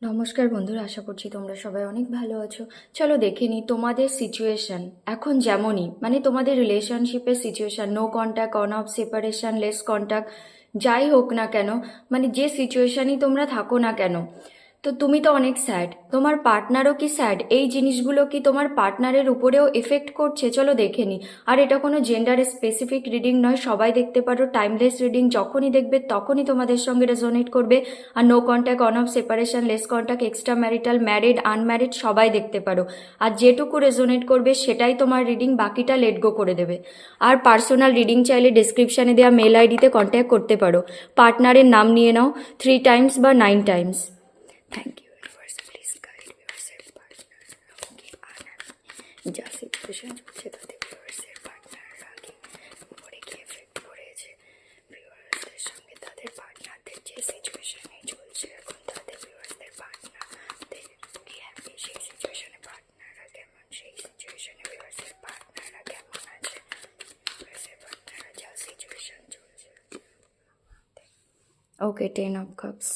নমস্কার বন্ধুরা, আশা করছি তোমরা সবাই অনেক ভালো আছো। চলো দেখে নিই তোমাদের সিচুয়েশন এখন যেমনই, মানে তোমাদের রিলেশনশিপের situation, no contact, on off, separation, less contact, যাই হোক না কেন, মানে যে সিচুয়েশনই তোমরা থাকো না কেন, তো তুমি তো অনেক স্যাড, তোমার পার্টনারও কি স্যাড? এই জিনিসগুলো কি তোমার পার্টনারের উপরেও এফেক্ট করছে? চলো দেখে নিই। আর এটা কোনো জেন্ডার স্পেসিফিক রিডিং নয়, সবাই দেখতে পারো, টাইমলেস রিডিং, যখনই দেখবে তখনই তোমাদের সঙ্গে রেজোনেট করবে। আর no contact, on off, separation, less contact, extra marital, married, unmarried, সবাই দেখতে পারো। আর যেটুকু রেজোনেট করবে সেটাই তোমার রিডিং, বাকিটা লেট গো করে দেবে। আর পার্সোনাল রিডিং চাইলে ডিসক্রিপশানে দেওয়া মেল আইডিতে কন্ট্যাক্ট করতে পারো। পার্টনারের নাম নিয়ে নাও 3 টাইমস বা 9 times. Thank you universe, please guide ভিউয়ার্সের পার্টনার কি আনন্দ, যা সিচুয়েশন চলছে তাতে ভিউয়ার্সের পার্টনাররা কি উপরে কি এফেক্ট পড়েছে, ভিউয়ার্সদের সঙ্গে তাদের পার্টনারদের যে সিচুয়েশনে চলছে এখন, তাদের ভিউয়ার্সদের পার্টনারদের কি হ্যাপি, সেই সিচুয়েশনে পার্টনাররা কেমন, সেই সিচুয়েশনে ভিউয়ার্সের পার্টনাররা কেমন আছে, ভিউয়ার্সের পার্টনাররা যা সিচুয়েশন চলছে। ওকে, 10 অফ কাপস।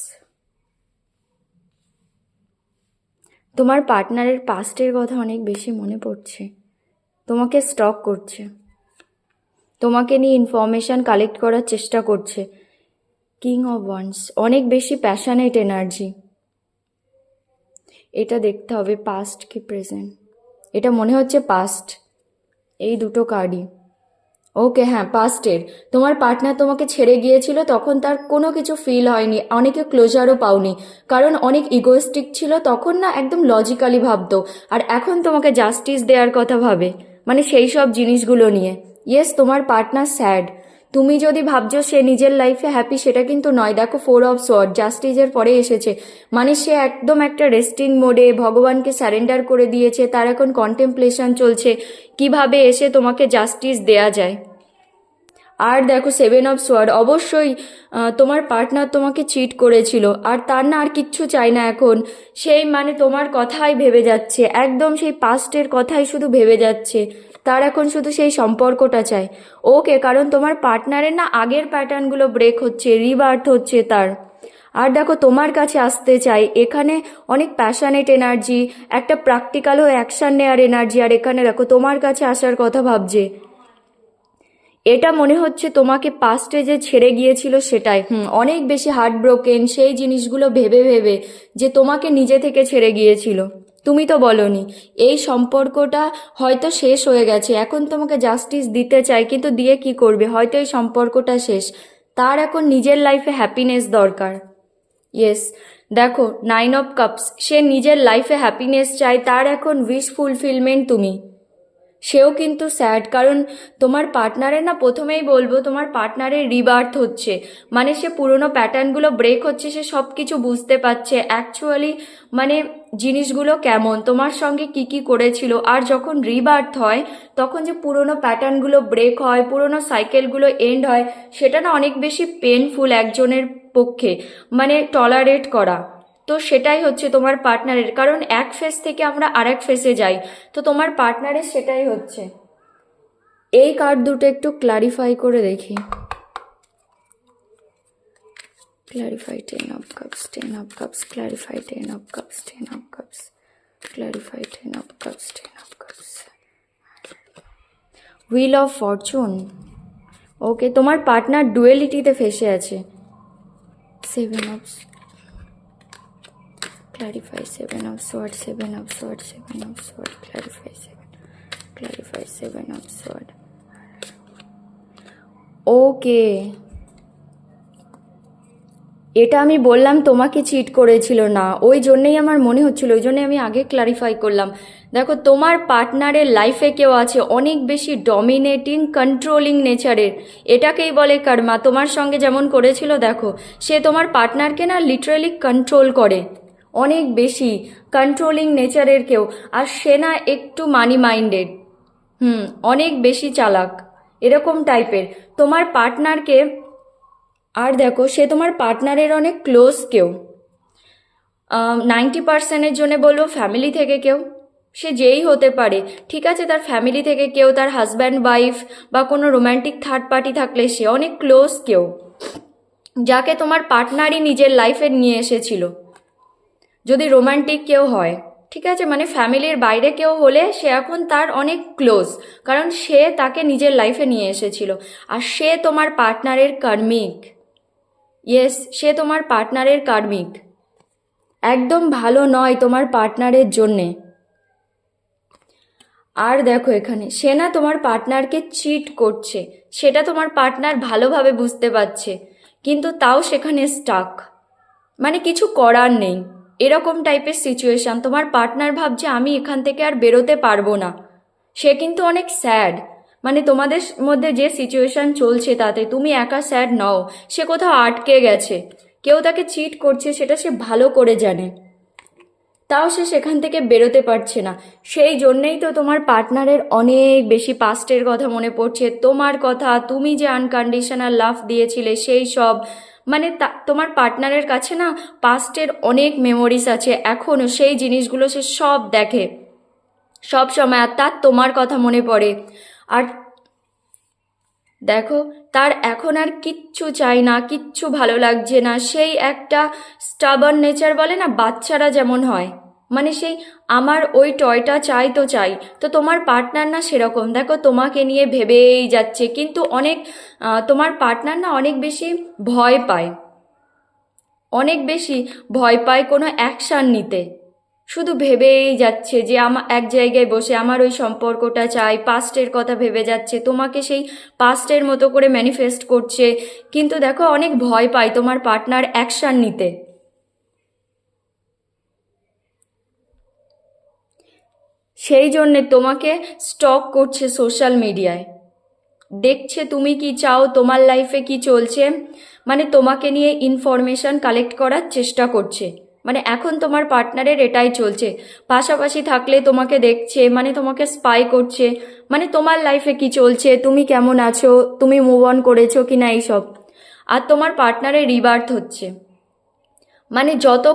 তোমার পার্টনারের পাস্টের কথা অনেক বেশি মনে পড়ছে, তোমাকে স্টক করছে, তোমাকে নিয়ে ইনফরমেশান কালেক্ট করার চেষ্টা করছে। কিং অফ ওয়ান্স, অনেক বেশি প্যাশনেট এনার্জি। এটা দেখতে হবে পাস্ট কি প্রেজেন্ট, এটা মনে হচ্ছে পাস্ট, এই দুটো কার্ডই। ওকে, হ্যাঁ, পাস্টের। তোমার পার্টনার তোমাকে ছেড়ে গিয়েছিল, তখন তার কোনো কিছু ফিল হয়নি, অনেকে ক্লোজারও পাওনি, কারণ অনেক ইগোয়েস্টিক ছিল তখন, না একদম লজিক্যালি ভাবতো। আর এখন তোমাকে জাস্টিস দেওয়ার কথা ভাবে, মানে সেই সব জিনিসগুলো নিয়ে। ইয়েস, তোমার পার্টনার স্যাড। তুমি যদি ভাবছো সে নিজের লাইফে হ্যাপি, সেটা কিন্তু নয়। দেখো, 4 অফ সোয়ার্ড জাস্টিসের পরে এসেছে, মানে সে একদম একটা রেস্টিং মোডে, ভগবানকে স্যারেন্ডার করে দিয়েছে, তার এখন কন্টেম্পলেশন চলছে কিভাবে এসে তোমাকে জাস্টিস দেয়া যায়। আর দেখো, 7 অফ সোয়ার্ড, অবশ্যই তোমার পার্টনার তোমাকে চিট করেছিল, আর তার না আর কিচ্ছু চাই না এখন। সেই মানে তোমার কথাই ভেবে যাচ্ছে, একদম সেই পাস্টের কথাই শুধু ভেবে যাচ্ছে, তার এখন শুধু সেই সম্পর্কটা চাই। ওকে, কারণ তোমার পার্টনারের না আগের প্যাটার্নগুলো ব্রেক হচ্ছে, রিবার্থ হচ্ছে তার। আর দেখো, তোমার কাছে আসতে চাই, এখানে অনেক প্যাশনেট এনার্জি, একটা প্র্যাকটিক্যাল হয়ে অ্যাকশন নেওয়ার এনার্জি। আর এখানে দেখো, তোমার কাছে আসার কথা ভাবছে। এটা মনে হচ্ছে তোমাকে পাস্টে যে ছেড়ে গিয়েছিল সেটাই, অনেক বেশি হার্ট ব্রোকেন, সেই জিনিসগুলো ভেবে ভেবে যে তোমাকে নিজে থেকে ছেড়ে গিয়েছিল, তুমি তো বলনি। এই সম্পর্কটা হয়তো শেষ হয়ে গেছে, এখন তোমাকে জাস্টিস দিতে চাই, কিন্তু দিয়ে কি করবে, হয়তো এই সম্পর্কটা শেষ, তার এখন নিজের লাইফে হ্যাপিনেস দরকার। ইয়েস, দেখো, 9 অফ কাপস, সে নিজের লাইফে হ্যাপিনেস চায়, তার এখন উইশ ফুলফিলমেন্ট তুমি। সেও কিন্তু স্যাড, কারণ তোমার পার্টনারের না, প্রথমেই বলবো, তোমার পার্টনারের রিবার্থ হচ্ছে, মানে সে পুরোনো প্যাটার্নগুলো ব্রেক হচ্ছে, সে সব কিছু বুঝতে পারছে অ্যাকচুয়ালি, মানে জিনিসগুলো কেমন, তোমার সঙ্গে কি কি করেছিল। আর যখন রিবার্থ হয়, তখন যে পুরোনো প্যাটার্নগুলো ব্রেক হয়, পুরোনো সাইকেলগুলো এন্ড হয়, সেটা না অনেক বেশি পেনফুল একজনের পক্ষে, মানে টলারেট করা। তো সেটাই হচ্ছে তোমার পার্টনারের, কারণ এক ফেজ থেকে আমরা আরেক ফেজে যাই, তো তোমার পার্টনারের সেটাই হচ্ছে। এই কার্ড দুটো একটু ক্লারিফাই করে দেখি। Clarify 10 of cups, 10 of cups, clarify 10 of cups, 10 of cups, clarify 10 of cups, 10 of cups, wheel of fortune. Okay, তোমার পার্টনার ডুয়েলিটিতে ফেসে আছে। 7 of, clarify 7 of swords, 7 of swords, 7 of swords, clarify 7 of sword. ওকে, এটা আমি বললাম তোমাকে cheat করেছিল না, ওই জন্যেই আমার মনে হচ্ছিল, ওই জন্যই আমি আগে ক্লারিফাই করলাম। দেখো, তোমার পার্টনারের লাইফে কেউ আছে অনেক বেশি ডমিনেটিং, কন্ট্রোলিং নেচারের, এটাকেই বলে কর্মা। তোমার সঙ্গে যেমন করেছিল, দেখো, সে তোমার পার্টনারকে না লিটারালি কন্ট্রোল করে, অনেক বেশি কন্ট্রোলিং নেচারের কেউ। আর সে না একটু মানি মাইন্ডেড, অনেক বেশি চালাক, এরকম টাইপের তোমার পার্টনারকে। আর দেখো, সে তোমার পার্টনারের অনেক ক্লোজ কেউ, 90%-এর জন্য বলবো ফ্যামিলি থেকে কেউ, সে যেই হতে পারে, ঠিক আছে, তার ফ্যামিলি থেকে কেউ, তার হাজব্যান্ড ওয়াইফ বা কোনো রোম্যান্টিক থার্ড পার্টি থাকলে সে অনেক ক্লোজ কেউ, যাকে তোমার পার্টনারই নিজের লাইফে নিয়ে এসেছিল। যদি রোমান্টিক কেউ হয়, ঠিক আছে, মানে ফ্যামিলির বাইরে কেউ হলে সে এখন তার অনেক ক্লোজ, কারণ সে তাকে নিজের লাইফে নিয়ে এসেছিল। আর সে তোমার পার্টনারের কার্মিক। ইয়েস, সে তোমার পার্টনারের কার্মিক। একদম ভালো নয় তোমার পার্টনারের জন্যে। আর দেখো এখানে সে না তোমার পার্টনারকে চিট করছে, সেটা তোমার পার্টনার ভালোভাবে বুঝতে পারছে, কিন্তু তাও সেখানে স্টাক, মানে কিছু করার নেই। এরকম টাইপের সিচুয়েশন, তোমার পার্টনার ভাবছে আমি এখান থেকে আর বেরোতে পারবো না। সে কিন্তু অনেক স্যাড, মানে তোমাদের মধ্যে যে সিচুয়েশন চলছে তাতে তুমি একা স্যাড নও, সে কোথাও আটকে গেছে, কেউ তাকে চিট করছে, সেটা সে ভালো করে জানে, তাও সে সেখান থেকে বেরোতে পারছে না। সেই জন্যেই তো তোমার পার্টনারের অনেক বেশি পাস্টের কথা মনে পড়ছে, তোমার কথা, তুমি যে আনকন্ডিশনাল লাভ দিয়েছিলে সেই সব, মানে তোমার পার্টনারের কাছে না পাস্টের অনেক মেমোরিজ আছে এখনও, সেই জিনিসগুলো সে সব দেখে সব সময়, আর তার তোমার কথা মনে পড়ে। আর দেখো, তার এখন আর কিচ্ছু চাই না, কিচ্ছু ভালো লাগছে না, সেই একটা স্টাবার্ন নেচার বলে না, বাচ্চারা যেমন হয়, মানে সেই আমার ওই টয়টা চাই তো চাই। তো তোমার পার্টনার না সেরকম, দেখো তোমাকে নিয়ে ভেবেই যাচ্ছে, কিন্তু অনেক তোমার পার্টনার না অনেক বেশি ভয় পায়, অনেক বেশি ভয় পায় কোনো অ্যাকশান নিতে, শুধু ভেবেই যাচ্ছে যে আমার এক জায়গায় বসে আমার ওই সম্পর্কটা চাই, পাস্টের কথা ভেবে যাচ্ছে, তোমাকে সেই পাস্টের মতো করে ম্যানিফেস্ট করছে, কিন্তু দেখো অনেক ভয় পায় তোমার পার্টনার অ্যাকশান নিতে। সেই জন্যে তোমাকে স্টক করছে সোশ্যাল মিডিয়ায়, দেখছে তুমি কি চাও, তোমার লাইফে কি চলছে, মানে তোমাকে নিয়ে ইনফরমেশন কালেক্ট করার চেষ্টা করছে। মানে এখন তোমার পার্টনারের এটাই চলছে, পাশাপাশি থাকলে তোমাকে দেখছে, মানে তোমাকে স্পাই করছে, মানে তোমার লাইফে কি চলছে, তুমি কেমন আছো, তুমি মুভ অন করেছো কি না, এইসব। আর তোমার পার্টনারের রিবার্থ হচ্ছে, মানে যত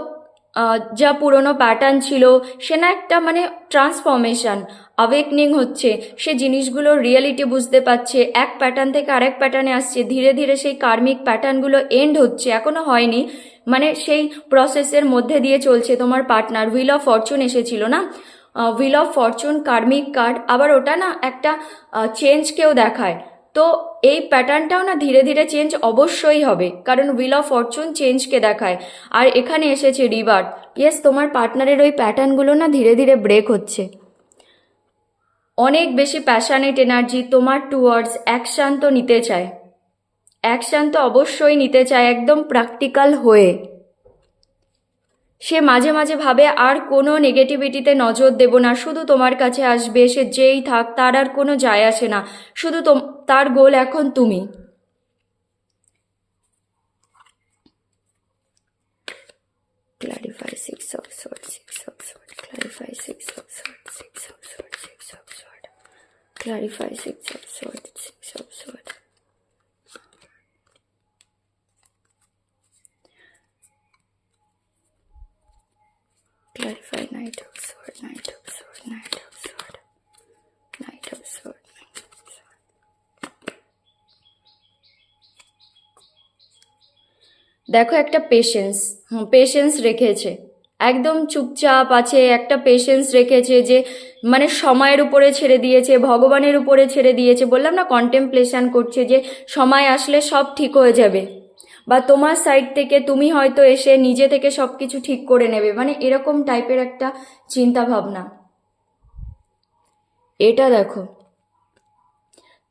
যা পুরনো প্যাটার্ন ছিল সে না একটা মানে ট্রান্সফরমেশন, অ্যাওয়েকনিং হচ্ছে, সে জিনিসগুলো রিয়েলিটি বুঝতে পারছে, এক প্যাটার্ন থেকে আরেক প্যাটার্নে আসছে, ধীরে ধীরে সেই কার্মিক প্যাটার্নগুলো এন্ড হচ্ছে, এখনো হয়নি, মানে সেই প্রসেসের মধ্যে দিয়ে চলছে। তোমার পার্টনার হুইল অফ ফরচুন এসেছিল না, wheel of Fortune karmic card, আবার ওটা না একটা চেঞ্জকেও দেখায়। তো এই প্যাটার্নটাও না ধীরে ধীরে চেঞ্জ অবশ্যই হবে, কারণ হুইল অফ ফরচুন চেঞ্জকে দেখায়। আর এখানে এসেছে রিবার্থ। ইয়েস, তোমার পার্টনারের ওই প্যাটার্নগুলো না ধীরে ধীরে ব্রেক হচ্ছে, অনেক বেশি প্যাশনেট এনার্জি তোমার টুয়ার্ডস, অ্যাকশান তো নিতে চায়, অ্যাকশান তো অবশ্যই নিতে চায়, একদম প্র্যাকটিক্যাল হয়ে। সে মাঝে মাঝে ভাবে আর কোনো নেগেটিভিটিতে নজর দেব না, শুধু তোমার কাছে আসবে, সে যেই থাক তার আর কোনো যায় আসে না, শুধু তার গোল এখন তুমি। Clarify six of swords, six of swords. Clarify six of swords, six of swords, six of swords. Clarify six of swords, six of swords. Clarify knight of sword, knight of sword, knight of sword, knight of sword, knight of sword. দেখো একটা patience রেখেছে, একদম চুপচাপ আছে, একটা patience রেখেছে, যে মানে সময়ের উপরে ছেড়ে দিয়েছে, ভগবানের উপরে ছেড়ে দিয়েছে, বললাম না কন্টেম্পলেশন করছে যে সময় আসলে সব ঠিক হয়ে যাবে, বা তোমার সাইড থেকে তুমি হয়তো এসে নিজে থেকে সব কিছু ঠিক করে নেবে, মানে এরকম টাইপের একটা চিন্তা ভাবনা। এটা দেখো,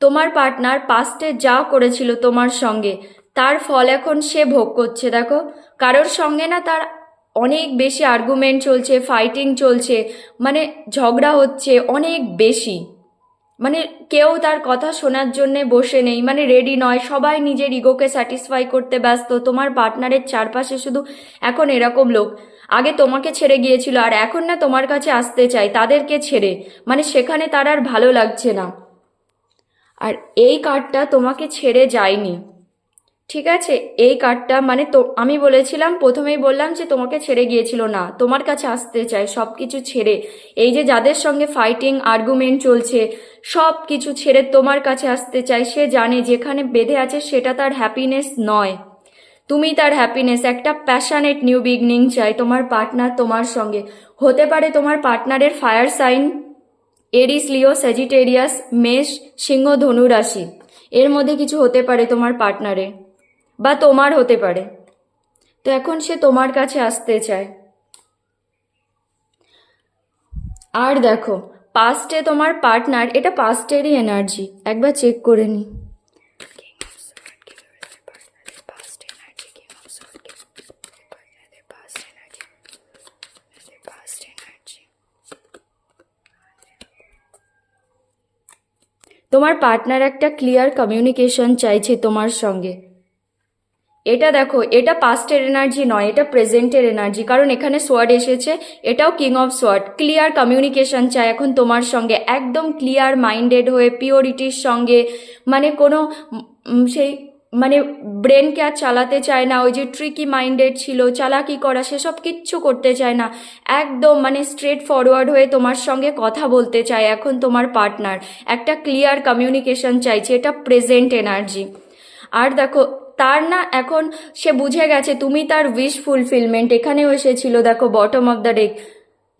তোমার পার্টনার পাস্টে যা করেছিল তোমার সঙ্গে তার ফল এখন সে ভোগ করছে। দেখো, কারোর সঙ্গে না তার অনেক বেশি আর্গুমেন্ট চলছে, ফাইটিং চলছে, মানে ঝগড়া হচ্ছে অনেক বেশি, মানে কেউ তার কথা শোনার জন্যে বসে নেই, মানে রেডি নয়, সবাই নিজের ইগোকে স্যাটিসফাই করতে ব্যস্ত। তোমার পার্টনারের চারপাশে শুধু এখন এরকম লোক, আগে তোমাকে ছেড়ে গিয়েছিল আর এখন না তোমার কাছে আসতে চাই তাদেরকে ছেড়ে, মানে সেখানে তার আর ভালো লাগছে না। আর এই কার্ডটা তোমাকে ছেড়ে যায়নি, ঠিক আছে, এই কার্ডটা মানে তো আমি বলেছিলাম, প্রথমেই বললাম যে তোমাকে ছেড়ে গিয়েছিল না, তোমার কাছে আসতে চায় সব কিছু ছেড়ে, এই যে যাদের সঙ্গে ফাইটিং আর্গুমেন্ট চলছে সব কিছু ছেড়ে তোমার কাছে আসতে চায়, সে জানে যেখানে বেঁধে আছে সেটা তার হ্যাপিনেস নয়, তুমি তার হ্যাপিনেস, একটা প্যাশনেট নিউ বিগনিং চাই তোমার পার্টনার তোমার সঙ্গে। হতে পারে তোমার পার্টনারের ফায়ার সাইন এরিস, লিও, স্যাজিটেরিয়াস, মেষ, সিংহ, ধনু রাশি। এর মধ্যে কিছু হতে পারে তোমার পার্টনারের, বা তোমার হতে পারে। তো এখন সে তোমার কাছে আসতে চায়। আর দেখো পাস্টে তোমার পার্টনার, এটা পাস্টেরই এনার্জি, একবার চেক করে নি। তোমার পার্টনার একটা ক্লিয়ার কমিউনিকেশন চাইছে তোমার সঙ্গে। এটা দেখো, এটা পাস্টের এনার্জি নয়, এটা প্রেজেন্টের এনার্জি, কারণ এখানে সোয়ার্ড এসেছে, এটাও king of sword. Clear communication চাই এখন তোমার সঙ্গে, একদম ক্লিয়ার মাইন্ডেড হয়ে, পিওরিটির সঙ্গে, মানে কোনো সেই মানে ব্রেনকে আর চালাতে চায় না, ওই যে ট্রিকি মাইন্ডেড ছিল, চালাকি করা, সেসব কিচ্ছু করতে চায় না, একদম মানে স্ট্রেট ফরওয়ার্ড হয়ে তোমার সঙ্গে কথা বলতে চায় এখন তোমার পার্টনার। একটা ক্লিয়ার কমিউনিকেশন চাইছে, এটা প্রেজেন্ট এনার্জি। আর দেখো তার না এখন সে বুঝে গেছে তুমি তার উইশ ফুলফিলমেন্ট, এখানেও এসেছিল দেখো বটম অফ দ্য ডেক,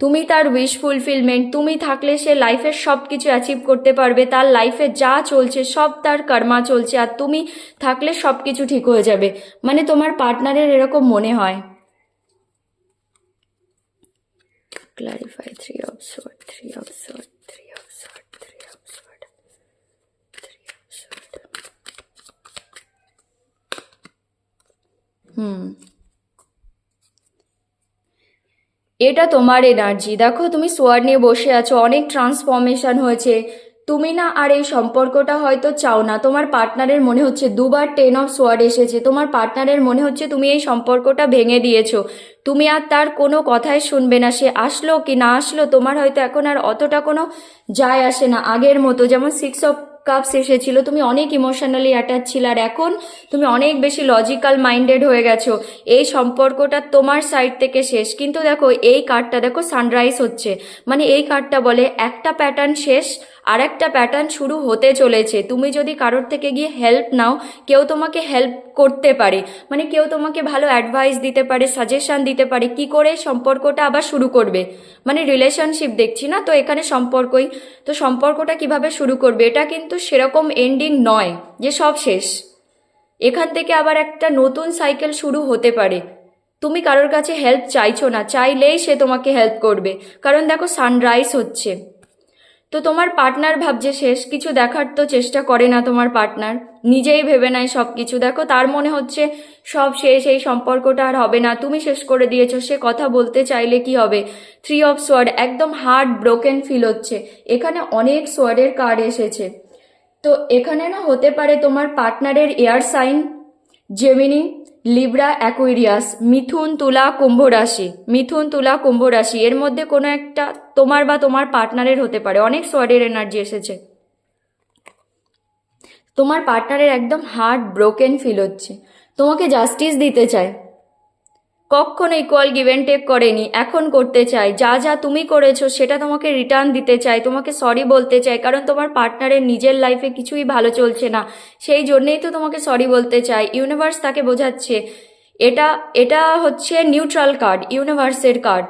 তুমি তার উইশ ফুলফিলমেন্ট। তুমি থাকলে সে লাইফের সব কিছু অ্যাচিভ করতে পারবে, তার লাইফে যা চলছে সব তার কর্মা চলছে, আর তুমি থাকলে সব কিছু ঠিক হয়ে যাবে, মানে তোমার পার্টনারের এরকম মনে হয়। Clarify, three of sword, three of sword, three of sword, three of sword, three of sword. এটা তোমার এনার্জি। দেখো তুমি সোয়ার নিয়ে বসে আছো, অনেক ট্রান্সফরমেশন হয়েছে, তুমি না আর এই সম্পর্কটা হয়তো চাও না। তোমার পার্টনারের মনে হচ্ছে, দুবার 10 অফ সোয়ার্ড এসেছে, তোমার পার্টনারের মনে হচ্ছে তুমি এই সম্পর্কটা ভেঙে দিয়েছো, তুমি আর তার কোনো কথাই শুনবে না। সে আসলো কি না আসলো তোমার হয়তো এখন আর অতটা কোনো যায় আসে না আগের মতো। যেমন 6 অফ কাপস এসেছিল, তুমি অনেক ইমোশনালি অ্যাটাচ ছিল, আর এখন তুমি অনেক বেশি লজিক্যাল মাইন্ডেড হয়ে গেছো। এই সম্পর্কটা তোমার সাইড থেকে শেষ। কিন্তু দেখো এই কার্ডটা দেখো, সানরাইজ হচ্ছে, মানে এই কার্ডটা বলে একটা প্যাটার্ন শেষ, আর একটা প্যাটার্ন শুরু হতে চলেছে। তুমি যদি কারোর থেকে গিয়ে হেল্প নাও, কেউ তোমাকে হেল্প করতে পারে, মানে কেউ তোমাকে ভালো অ্যাডভাইস দিতে পারে, সাজেশন দিতে পারে কি করে সম্পর্কটা আবার শুরু করবে। মানে রিলেশনশিপ দেখছি না তো, এখানে সম্পর্কই তো, সম্পর্কটা কিভাবে শুরু করবে। এটা কিন্তু সেরকম এন্ডিং নয় যে সব শেষ, এখান থেকে আবার একটা নতুন সাইকেল শুরু হতে পারে। তুমি কারোর কাছে হেল্প চাইছো না, চাইলেই সে তোমাকে হেল্প করবে, কারণ দেখো সানরাইজ হচ্ছে। তো তোমার পার্টনার ভাবছে শেষ, কিছু দেখার তো চেষ্টা করে না তোমার পার্টনার, নিজেই ভেবে নেয় সব কিছু। দেখো তার মনে হচ্ছে সব শেষ, এই সম্পর্কটা আর হবে না, তুমি শেষ করে দিয়েছো। সে কথা বলতে চাইলে কি হবে? 3 অফ সোয়ার্ড, একদম হার্ট ব্রোকেন ফিল হচ্ছে। এখানে অনেক সোয়ার্ডের কার্ড এসেছে। তো এখানে না হতে পারে তোমার পার্টনারের air sign Gemini, Libra, Aquarius, মিথুন, তুলা, কুম্ভ রাশি, মিথুন, তুলা, কুম্ভ রাশি, এর মধ্যে কোনো একটা তোমার বা তোমার পার্টনারের হতে পারে। অনেক সোয়ার্ডের এনার্জি এসেছে। তোমার পার্টনারের একদম হার্ট ব্রোকেন ফিল হচ্ছে, তোমাকে জাস্টিস দিতে চায়, কখনো ইকুয়াল গিভ অ্যান্ড টেক করেনি, এখন করতে চাই। যা যা তুমি করেছো সেটা তোমাকে রিটার্ন দিতে চাই, তোমাকে সরি বলতে চাই, কারণ তোমার পার্টনারের নিজের লাইফে কিছুই ভালো চলছে না, সেই জন্যেই তো তোমাকে সরি বলতে চাই। ইউনিভার্স তাকে বোঝাচ্ছে, এটা এটা হচ্ছে নিউট্রাল কার্ড, ইউনিভার্সের কার্ড,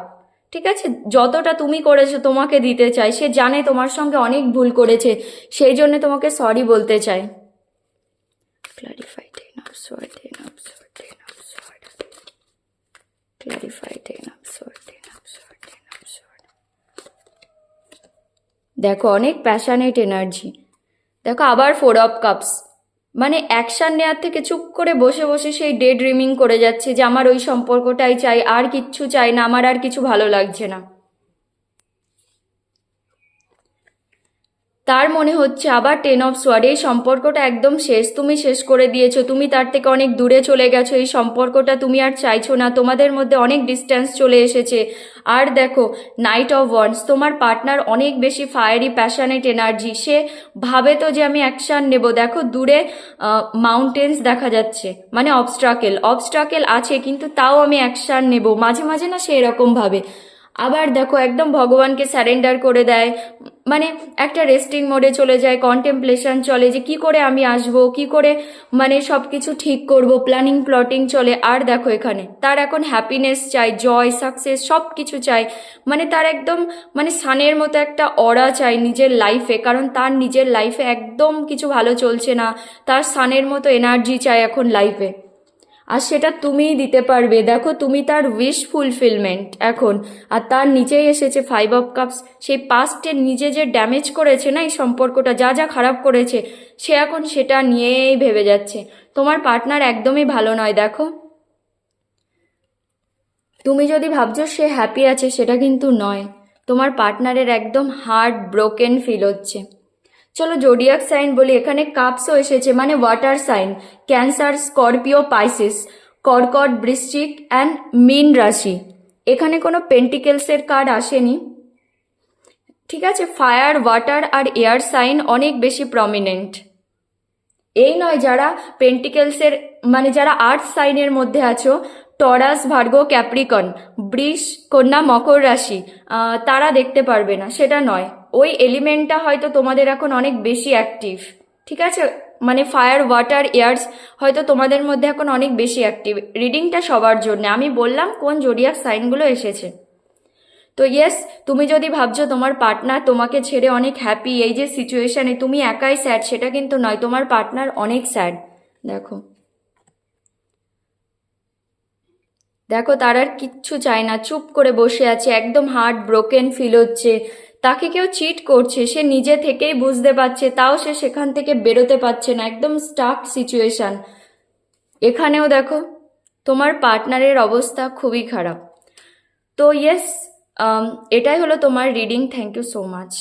ঠিক আছে? যতটা তুমি করেছো তোমাকে দিতে চাই, সে জানে তোমার সঙ্গে অনেক ভুল করেছে, সেই জন্য তোমাকে সরি বলতে চাই। Clarify, ten of sword, ten of sword, ten of sword, clarify, ten of sword, ten of sword, ten of sword. দেখো অনেক প্যাশনেট এনার্জি। দেখো আবার 4 অফ কাপস, মানে অ্যাকশন নেওয়ার থেকে চুপ করে বসে বসে সেই ডে ড্রিমিং করে যাচ্ছে যে আমার ওই সম্পর্কটাই চাই, আর কিচ্ছু চাই না, আমার আর কিছু ভালো লাগছে না। তার মনে হচ্ছে আবার 10 অফ সোয়ার্ড, এই সম্পর্কটা একদম শেষ, তুমি শেষ করে দিয়েছো, তুমি তার থেকে অনেক দূরে চলে গেছো, এই সম্পর্কটা তুমি আর চাইছো না, তোমাদের মধ্যে অনেক ডিস্টেন্স চলে এসেছে। আর দেখো নাইট অফ ওয়ান্ডস, তোমার পার্টনার অনেক বেশি ফায়ারি প্যাশনেট এনার্জি, সে ভাবে তো যে আমি অ্যাকশন নেব। দেখো দূরে মাউন্টেন্স দেখা যাচ্ছে, মানে অবস্ট্রাকেল আছে, কিন্তু তাও আমি অ্যাকশন নেব, মাঝে মাঝে না সে এরকম ভাবে। আবার দেখো একদম ভগবানকে স্যারেন্ডার করে দেয়, মানে একটা রেস্টিং মোডে চলে যায়, কন্টেম্পলেশন চলে যে কি করে আমি আসব, কি করে মানে সব কিছু ঠিক করব, প্ল্যানিং প্লটিং চলে। আর দেখো এখানে তার এখন হ্যাপিনেস চাই, জয়, সাকসেস সব কিছু চাই, মানে তার একদম মানে সানের মতো একটা অরা চাই নিজের লাইফে, কারণ তার নিজের লাইফে একদম কিছু ভালো চলছে না, তার সানের মতো এনার্জি চাই এখন লাইফে। আর সেটা তুমিই দিতে পারবে, দেখো তুমি তার উইশ ফুলফিলমেন্ট এখন। আর তার নিচেই এসেছে 5 অফ কাপস, সেই পাস্টে নিজে যে ড্যামেজ করেছে না এই সম্পর্কটা, যা যা খারাপ করেছে, সে এখন সেটা নিয়েই ভেবে যাচ্ছে। তোমার পার্টনার একদমই ভালো নয় দেখো। তুমি যদি ভাবছো সে হ্যাপি আছে, সেটা কিন্তু নয়। তোমার পার্টনারের একদম হার্ট ব্রোকেন ফিল হচ্ছে। চলো জোডিয়াক সাইন বলি, এখানে কাপসও এসেছে, মানে water sign, cancer, Scorpio, Pisces, কর্কট, বৃশ্চিক অ্যান্ড মীন রাশি। এখানে কোনো পেন্টিকেলসের কার্ড আসেনি, ঠিক আছে। ফায়ার, ওয়াটার আর এয়ার সাইন অনেক বেশি প্রমিনেন্ট। এই নয় যারা পেন্টিকেলসের মানে যারা আর্থ সাইনের মধ্যে আছো, টরাস, ভার্গো, ক্যাপ্রিকন, বৃষ, কন্যা, মকর রাশি, তারা দেখতে পারবে না, সেটা নয়। ওই এলিমেন্টটা হয়তো তোমাদের এখন অনেক বেশি অ্যাক্টিভ, ঠিক আছে। মানে ফায়ার, ওয়াটার, এয়ার্স হয়তো তোমাদের মধ্যে এখন অনেক বেশি অ্যাক্টিভ। রিডিংটা সবার জন্য, আমি বললাম কোন জোডিয়াক সাইনগুলো এসেছে। তো ইয়েস, তুমি যদি ভাবছো তোমার পার্টনার তোমাকে ছেড়ে অনেক হ্যাপি, এই যে সিচুয়েশনে তুমি একাই স্যাড, সেটা কিন্তু নয়, তোমার পার্টনার অনেক স্যাড। দেখো, দেখো তার আর কিচ্ছু চায় না, চুপ করে বসে আছে, একদম হার্ট ব্রোকেন ফিল হচ্ছে। তাকে কেউ চিট করছে, সে নিজে থেকেই বুঝতে পারছে, তাও সে সেখান থেকে বেরোতে পারছে না, একদম স্টাক সিচুয়েশন। এখানেও দেখো তোমার পার্টনারের অবস্থা খুবই খারাপ। তো ইয়েস, এটাই হলো তোমার reading. Thank you so much.